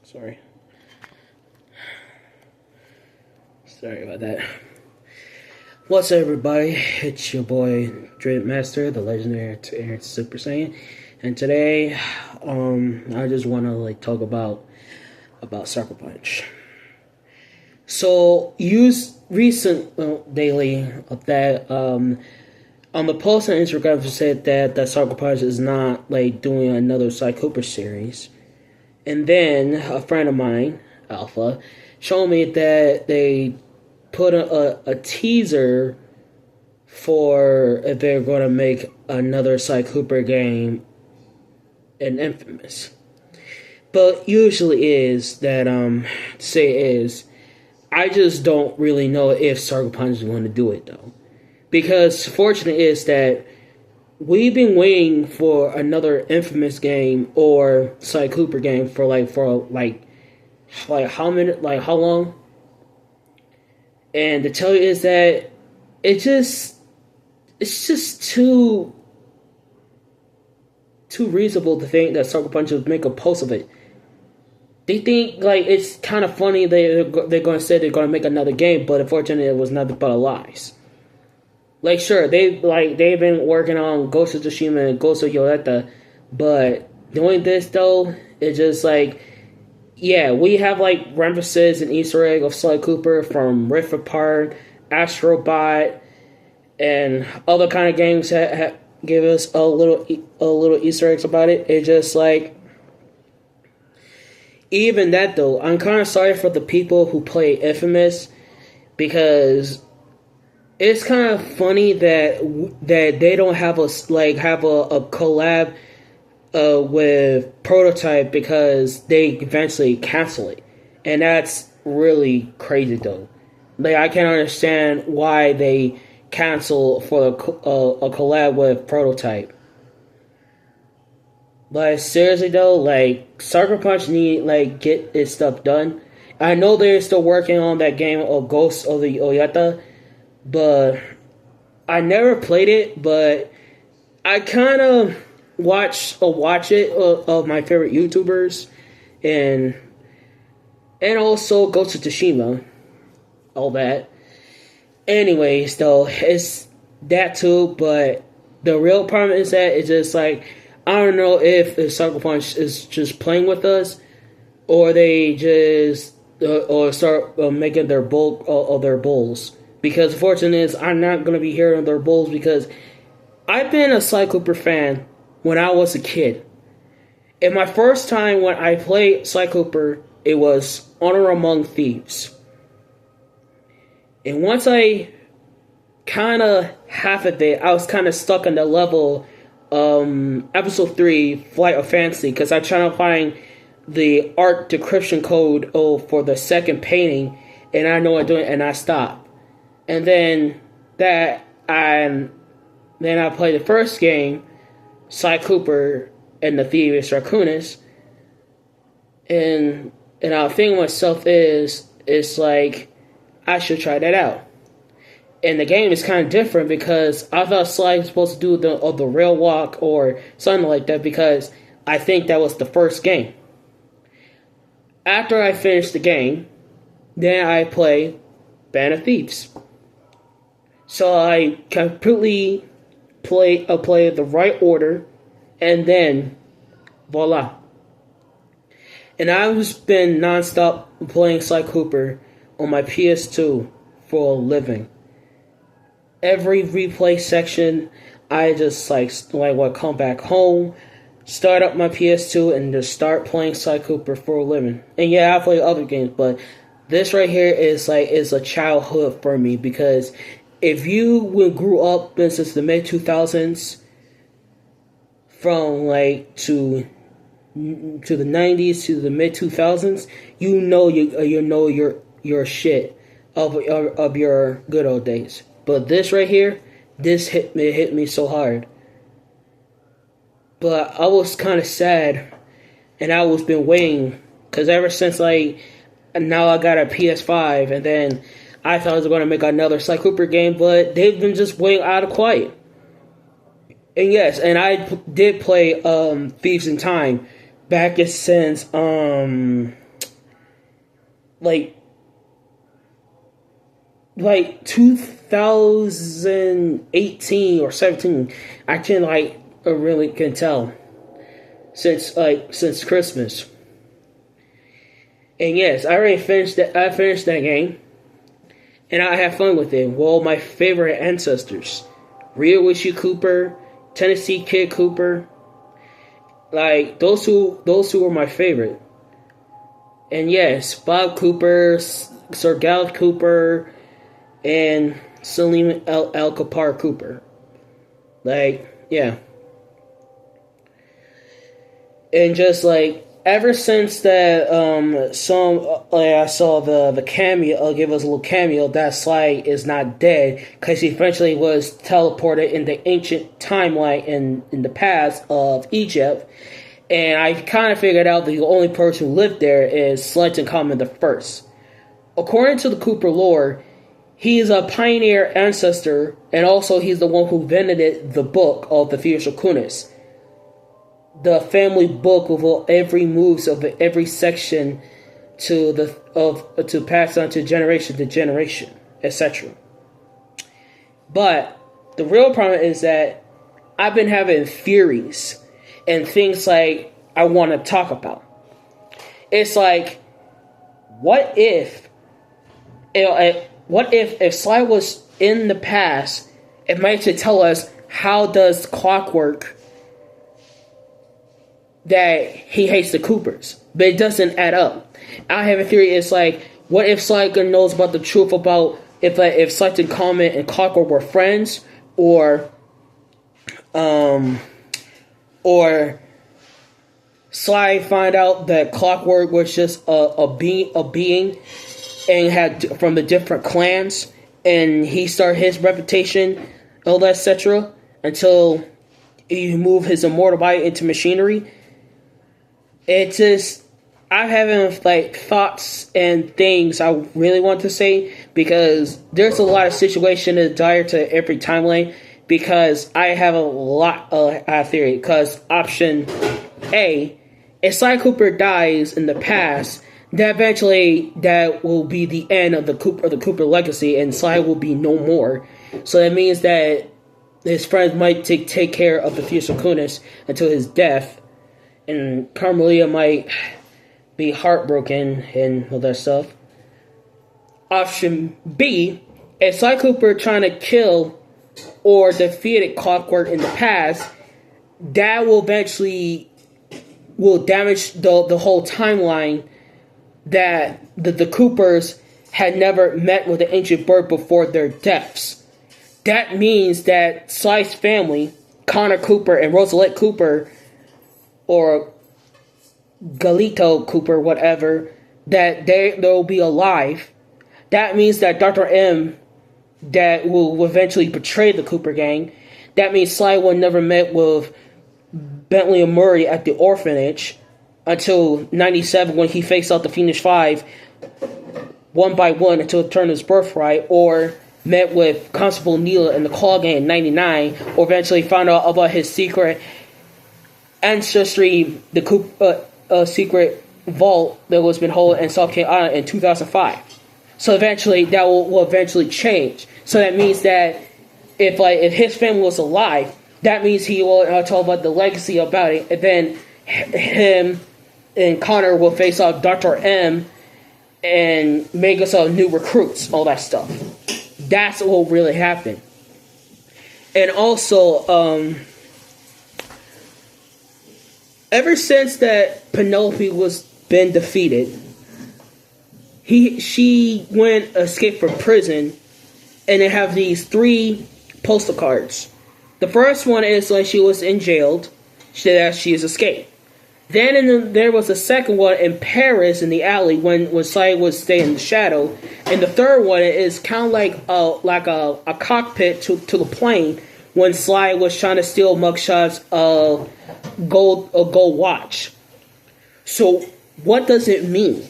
Sorry. Sorry about that. What's up, everybody? It's your boy, Dread Master, the legendary Super Saiyan. And today, I just want to talk about Sucker Punch. So, use recent daily of that on the post on Instagram said that Sucker Punch is not doing another Sly Cooper series. And then a friend of mine, Alpha, showed me that they put a teaser for if they're going to make another Sly Cooper game in Infamous. But usually I just don't really know if Sucker Punch is going to do it though. Because fortunate is that we've been waiting for another Infamous game or Sly Cooper game for how long? And to tell you is that it's just too reasonable to think that Sucker Punch would make a post of it. They think it's kind of funny they're going to say they're going to make another game, but unfortunately it was nothing but lies. Sure, they've been working on Ghost of Tsushima and Ghost of Yoletta, but doing this though, it's just yeah, we have references and Easter egg of Sly Cooper from Rift Apart, Astrobot, and other kind of games that give us a little Easter eggs about it. It's just even that though, I'm kind of sorry for the people who play Infamous, because it's kind of funny that they don't have a collab with Prototype because they eventually cancel it, and that's really crazy though. I can't understand why they cancel for a collab with Prototype. But seriously though, Sucker Punch need get its stuff done. I know they're still working on that game of Ghost of the Oyata, but I never played it. But I kind of watch it of my favorite YouTubers, and also Ghost of Tsushima, all that. Anyways, though, it's that too. But the real problem is that it's just I don't know if Sucker Punch is just playing with us, or they just or start making their bulk of their bulls. Because the fortune is, I'm not going to be hearing their bulls because I've been a Sly Cooper fan when I was a kid. And my first time when I played Sly Cooper, it was Honor Among Thieves. And once I kind of half of it, I was kind of stuck on the level episode 3, Flight of Fancy, because I'm trying to find the art decryption code for the second painting, and I know I'm doing it, and I stopped. And then I played the first game, Sly Cooper and the Thievius Raccoonus, and I think to myself it's I should try that out. And the game is kind of different because I thought Sly was supposed to do the rail walk or something like that, because I think that was the first game. After I finished the game, then I play Band of Thieves. So I completely play the right order, and then voila. And I've been nonstop playing Sly Cooper on my PS2 for a living. Every replay section, I just come back home, start up my PS2, and just start playing Sly Cooper for a living. And yeah, I play other games, but this right here is a childhood for me, because if you grew up since the mid 2000s, from to the 90s to the mid 2000s, you know your shit of your good old days. But this right here, this hit me so hard. But I was kind of sad, and I was been waiting, because ever since now I got a PS5, and then I thought I was going to make another Sly Cooper game, but they've been just waiting out of quiet. And yes, and I did play Thieves in Time back since like 2018 or 17. I can really can tell since Christmas. And yes, I already finished that. I finished that game, and I had fun with it. Well, my favorite ancestors: Ryoichi Cooper, Tennessee Kid Cooper. Like those two were my favorite. And yes, Bob Cooper, Sir Gal Cooper, and Salim El Kapar Cooper. Like, yeah. And just ever since that I saw the cameo, give us a little cameo that Sly is not dead because he eventually was teleported in the ancient timeline in the past of Egypt, and I kind of figured out the only person who lived there is Tutankhamun the First. According to the Cooper lore, he is a pioneer ancestor, and also he's the one who invented the book of the Fierce Kunis, the family book with every moves of every section to pass on to generation, etc. But the real problem is that I've been having theories and things I want to talk about. It's what if Sly was in the past? It might to tell us how does Clockwork that he hates the Coopers, but it doesn't add up. I have a theory. It's what if Sly knows about the truth about if Sly Tutankhamun and Clockwork were friends, or Sly find out that Clockwork was just a being and had from the different clans, and he started his reputation, all that, etc. Until he moved his immortal body into machinery. It's just, I'm having thoughts and things I really want to say, because there's a lot of situation that dire to every timeline, because I have a lot of theory. Because option A, if Sly Cooper dies in the past, that eventually that will be the end of the Cooper legacy, and Sly will be no more. So that means that his friends might take care of the Fierce Kunis until his death. And Carmelia might be heartbroken and all that stuff. Option B, if Sly Cooper trying to kill or defeated Clockwork in the past, that will eventually damage the whole timeline, that the Coopers had never met with the ancient bird before their deaths. That means that Sly's family, Connor Cooper and Rosalette Cooper, or Galito Cooper, whatever, that they'll be alive. That means that Dr. M that will eventually betray the Cooper gang. That means Sly will never met with Bentley and Murray at the orphanage until 97, when he faced out the Phoenix Five one by one until it turned his birthright, or met with Constable Neela and the Claw Gang in 99, or eventually found out about his secret ancestry, the secret vault that was been held in South King Island in 2005. So eventually that will eventually change. So that means that if his family was alive, that means he will talk about the legacy about it, and then him and Connor will face off Dr. M and make us new recruits, all that stuff. That's what will really happen. And also, ever since that Penelope was been defeated, she escaped from prison, and they have these 3 postal cards. The first one is she was in jail, that she has escaped. Then there was a second one in Paris in the alley when Sly was staying in the shadow, and the third one is kind of like a cockpit to the plane when Sly was trying to steal mugshots of a gold watch. So what does it mean?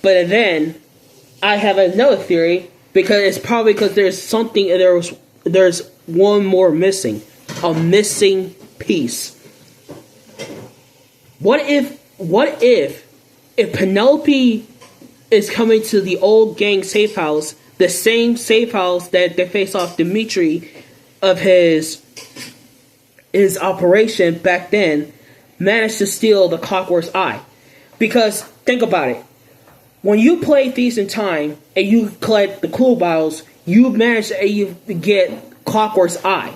But then I have another theory, because it's probably because there's one more missing, a missing piece. What if if Penelope is coming to the old gang safe house, the same safe house that they face off Dimitri of his operation back then, managed to steal the Clockwork's Eye. Because, think about it. When you play Thieves in Time and you collect the clue bottles, you manage to get Clockwork's Eye.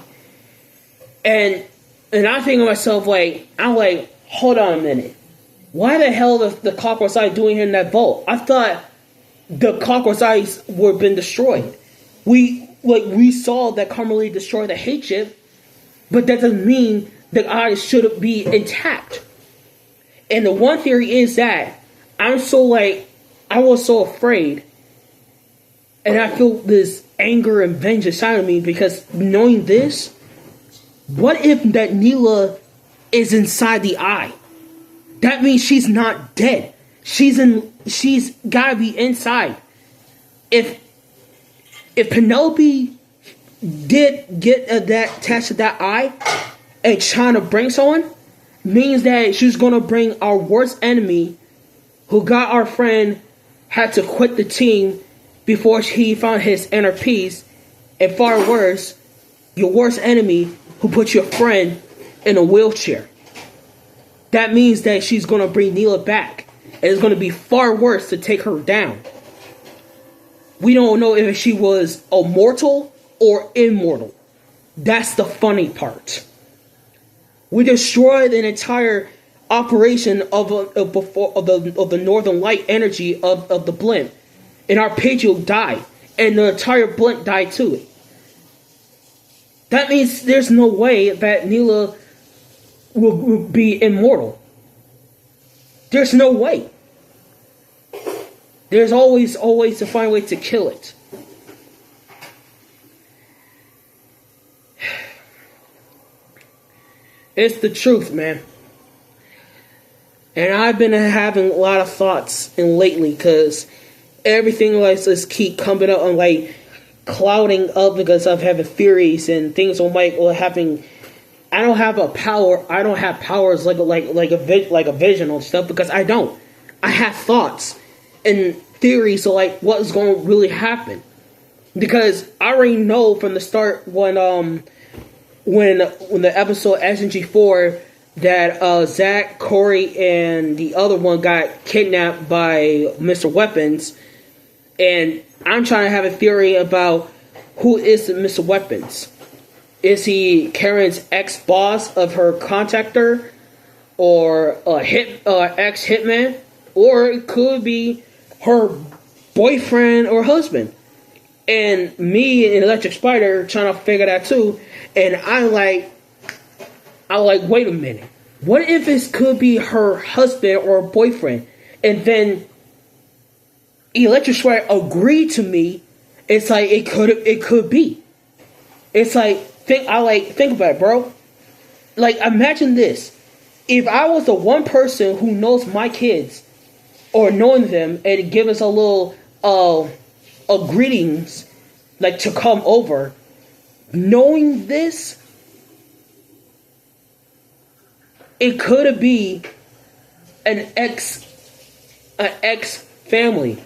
And I'm thinking to myself, hold on a minute. Why the hell is the Clockwork's Eye doing here in that vault? I thought the Clockwork's Eyes were been destroyed. We saw that Carmelie destroy the hate chip, but that doesn't mean the eyes should be intact. And the one theory is that I was so afraid, and I feel this anger and vengeance inside of me because knowing this, what if that Neela is inside the eye? That means she's not dead. She's gotta be inside. If Penelope did get that attached to that eye and trying to bring someone, means that she's gonna bring our worst enemy, who got our friend, had to quit the team before he found his inner peace, and far worse, your worst enemy who put your friend in a wheelchair. That means that she's gonna bring Neela back, and it's gonna be far worse to take her down. We don't know if she was a mortal or immortal. That's the funny part. We destroyed an entire operation of the Northern Light energy of the blimp, and our Arpeggio died, and the entire blimp died too. That means there's no way that Neela will be immortal. There's no way. There's always to find a way to kill it. It's the truth, man. And I've been having a lot of thoughts lately because everything just keep coming up and clouding up because I'm having theories and things on having. I don't have a power. I don't have powers like a vision or stuff because I don't. I have thoughts and theories of what is going to really happen because I already know from the start when the episode SNG4 that Zach, Corey, and the other one got kidnapped by Mr. Weapons, and I'm trying to have a theory about who is Mr. Weapons. Is he Karen's ex-boss of her contactor, or ex-hitman, or it could be her boyfriend or husband? And me and Electric Spider trying to figure that too, and I wait a minute. What if it could be her husband or boyfriend? And then Electric Spider agreed to me. It's it could be. It's think about it, bro. Imagine this. If I was the one person who knows my kids or knowing them and give us a little greetings to come over, knowing this, it could be an ex family,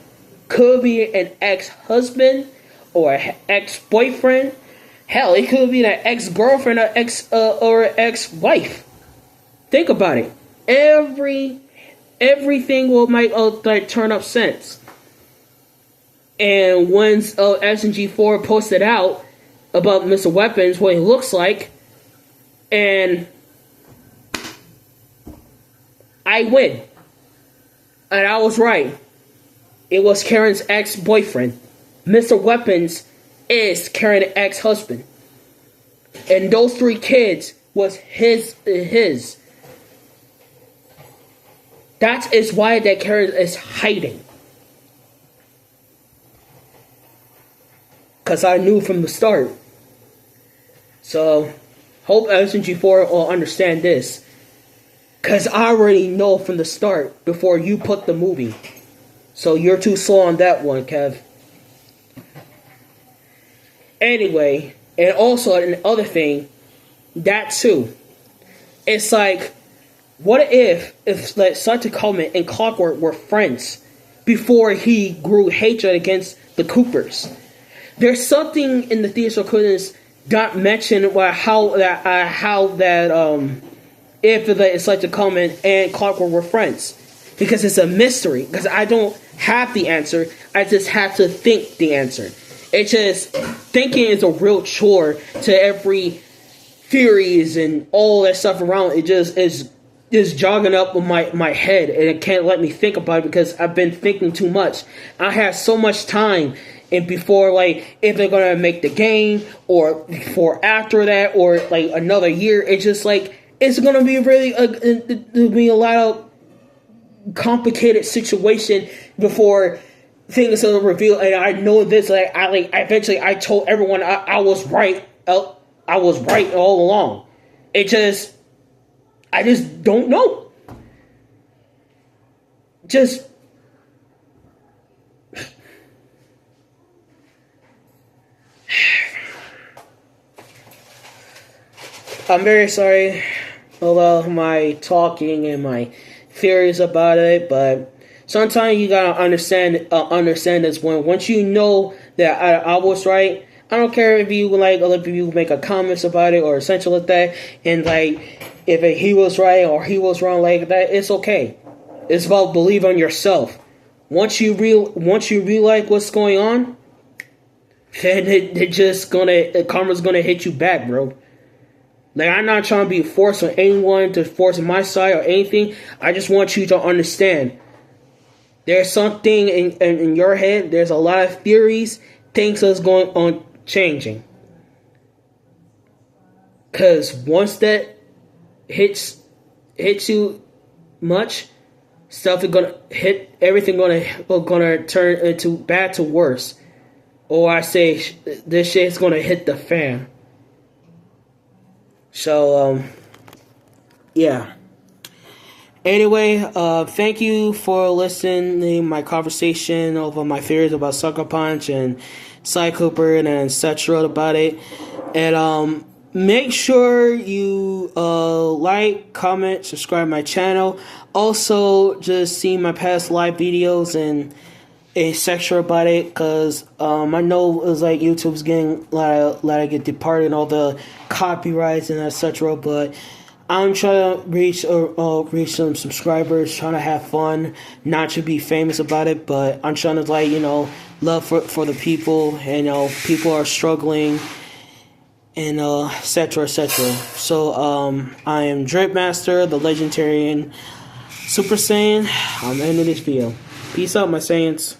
could be an ex-husband or an ex-boyfriend. Hell, it could be an ex-girlfriend or ex-wife. Think about it. Everything will might turn up sense. And once SNG4 posted out about Mr. Weapons, what he looks like, and I win. And I was right. It was Karen's ex-boyfriend. Mr. Weapons is Karen's ex-husband. And those 3 kids was his. That is why that Karen is hiding. Because I knew from the start. So, hope SNG4 will understand this. Because I already know from the start before you put the movie. So you're too slow on that one, Kev. Anyway, and also another thing, that too. It's What if like Sly Cooper and Clockwork were friends before he grew hatred against the Coopers? There's something in the theater couldn't not mention if the Sly Cooper and Clockwork were friends, because it's a mystery. Because I don't have the answer, I just have to think the answer. It's just thinking is a real chore to every theories and all that stuff around. It just is jogging up in my head, and it can't let me think about it because I've been thinking too much. I have so much time, and before, like, if they're gonna make the game, or before after that, or like another year, it's just like it's gonna be really there'll be a lot of complicated situation before things are revealed. And I know this, like I eventually I told everyone I was right. I was right all along. I just don't know. Just I'm very sorry about my talking and my theories about it, but sometimes you gotta understand this one. Once you know that I was right, I don't care if you like other people make a comments about it or essential like that, and like if he was right or he was wrong like that, it's okay. It's about believing in yourself. Once you realize what's going on, then karma's gonna hit you back, bro. Like, I'm not trying to be forced on anyone to force my side or anything. I just want you to understand. There's something in your head. There's a lot of theories, things that's going on changing. Because once that hits you much, stuff is gonna hit. Everything gonna turn into bad to worse. Or I say this shit's gonna hit the fan. So, yeah. Anyway, thank you for listening to my conversation over my theories about Sucker Punch and Sly Cooper and etc. about it. And make sure you like, comment, subscribe to my channel. Also, just see my past live videos and etc. about it, because I know it was like YouTube's getting a lot of get departed, all the copyrights and etc. But I'm trying to reach some subscribers, trying to have fun, not to be famous about it, but I'm trying to, like, love for the people, and people are struggling, and etc. etc. So I am Dripmaster, the legendary Super Saiyan. I'm ending this video. Peace out, my Saiyans.